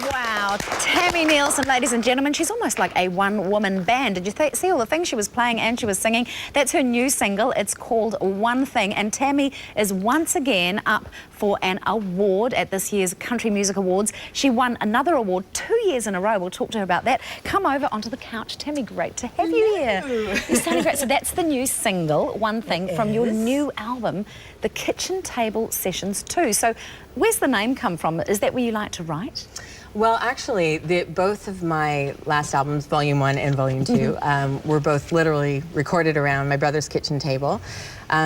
Wow, Tami Neilson, ladies and gentlemen, she's almost like a one-woman band. Did you see all the things she was playing and she was singing? That's her new single. It's called One Thing, and Tami is once again up for an award at this year's Country Music Awards. She won another award 2 years in a row. We'll talk to her about that. Come over onto the couch. Tami, great to have you here. You're sounding great. So that's the new single, One Thing, from your new album, The Kitchen Table Sessions 2. So where's the name come from? Is that where you like to write? Well, actually, both of my last albums, Volume 1 and Volume 2, were both literally recorded around my brother's kitchen table.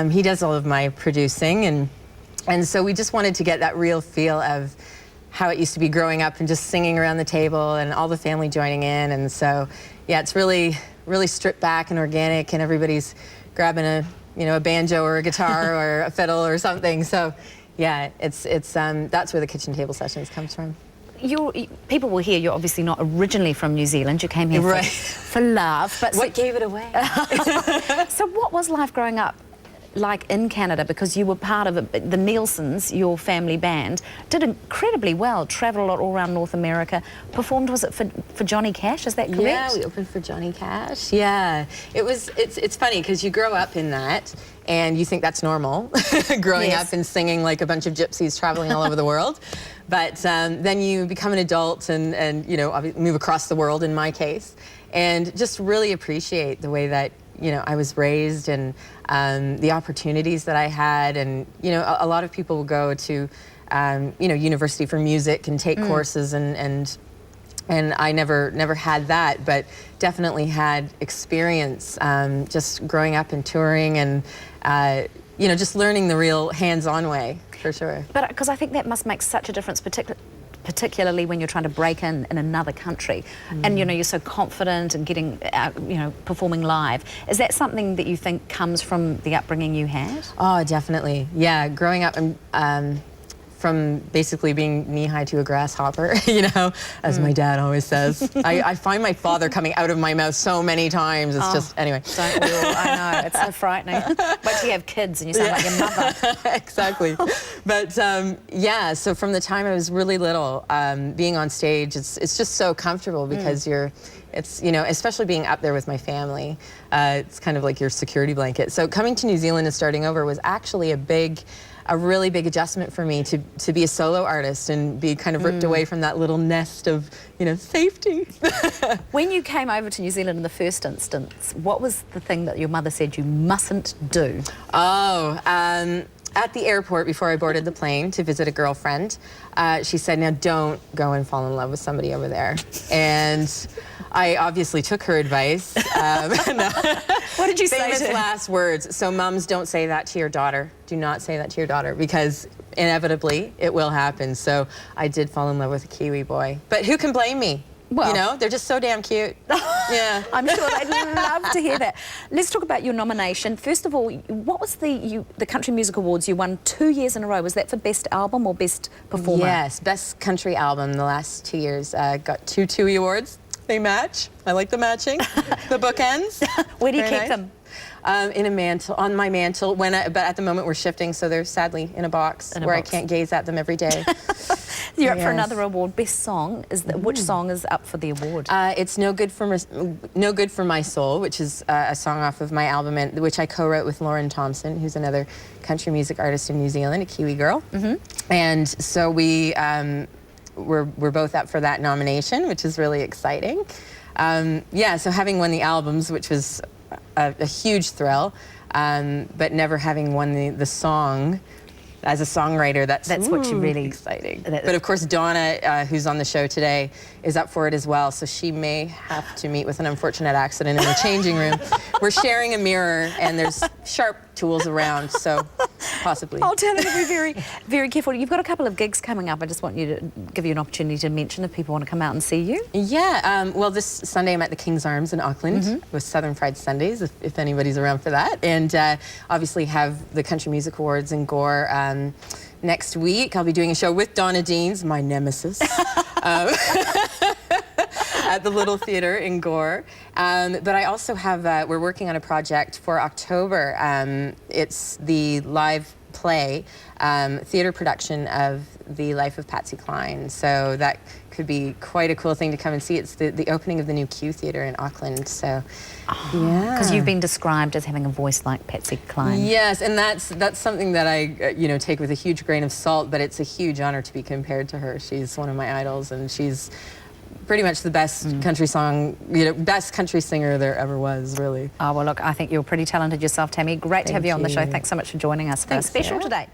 He does all of my producing, and so we just wanted to get that real feel of how it used to be growing up and just singing around the table and all the family joining in. And so, yeah, it's really stripped back and organic, and everybody's grabbing a banjo or a guitar or a fiddle or something. So, yeah, it's that's where the Kitchen Table Sessions comes from. People will hear you're obviously not originally from New Zealand. You came here for love. But what gave it away? So what was life growing up like in Canada? Because you were part of the Neilsons, your family band, did incredibly well, travelled a lot all around North America, performed, was it for Johnny Cash, is that correct? Yeah, we opened for Johnny Cash. Yeah, it's funny because you grow up in that and you think that's normal, growing up and singing like a bunch of gypsies traveling all over the world. But then you become an adult and move across the world in my case, and just really appreciate the way that I was raised and the opportunities that I had. And a lot of people will go to university for music and take courses, and I never had that, but definitely had experience just growing up and touring and just learning the real hands-on way, for sure. But because I think that must make such a difference, particularly when you're trying to break in another country, and you're so confident and getting performing live. Is that something that you think comes from the upbringing you had? Oh, definitely. Yeah, growing up from basically being knee-high to a grasshopper, as my dad always says. I find my father coming out of my mouth so many times. It's just, anyway. Don't we all? I know, it's so frightening. Wait till you have kids and you sound like your mother. Exactly. But yeah, so from the time I was really little, being on stage, it's just so comfortable because especially being up there with my family, it's kind of like your security blanket. So coming to New Zealand and starting over was actually a really big adjustment for me to be a solo artist and be kind of ripped away from that little nest of, safety. When you came over to New Zealand in the first instance, what was the thing that your mother said you mustn't do? Oh, at the airport before I boarded the plane to visit a girlfriend, she said, now don't go and fall in love with somebody over there. And I obviously took her advice. What did you say to her? Famous last words. So mums, don't say that to your daughter. Do not say that to your daughter, because inevitably it will happen. So I did fall in love with a Kiwi boy. But who can blame me? Well, they're just so damn cute. Yeah. I'm sure they'd love to hear that. Let's talk about your nomination. First of all, what was the Country Music Awards you won 2 years in a row? Was that for Best Album or Best Performer? Yes, Best Country Album the last 2 years. Got two TUI awards. They match. I like the matching. The bookends. Where do you keep them? In a mantle, on my mantle. But at the moment we're shifting, so they're sadly in a box where I can't gaze at them every day. You're up for another award. Best song which song is up for the award? It's No Good for My Soul, which is a song off of my album, which I co-wrote with Lauren Thompson, who's another country music artist in New Zealand, a Kiwi girl. And so we're both up for that nomination, which is really exciting. Yeah, so having won the albums, which was a huge thrill, but never having won the song as a songwriter, that's what you really exciting. But of course Donna, who's on the show today, is up for it as well, so she may have to meet with an unfortunate accident in the changing room. We're sharing a mirror and there's sharp tools around, so possibly. I'll tell her to be very, very careful. You've got a couple of gigs coming up. I just want to give you an opportunity to mention if people want to come out and see you. Yeah, well, this Sunday I'm at the King's Arms in Auckland with Southern Fried Sundays, if anybody's around for that. And obviously have the Country Music Awards in Gore next week. I'll be doing a show with Donna Deans, my nemesis. At the Little Theatre in Gore. But I also have, we're working on a project for October. It's the live play, theater production of the life of Patsy Cline. So that could be quite a cool thing to come and see. It's the opening of the new Q Theatre in Auckland. So, yeah. Because you've been described as having a voice like Patsy Cline. Yes, and that's something that I take with a huge grain of salt. But it's a huge honor to be compared to her. She's one of my idols, and she's pretty much the best country best country singer there ever was, really. Oh, well, look, I think you're pretty talented yourself, Tami. Great to have you on the show. Thanks so much for joining us for our special today.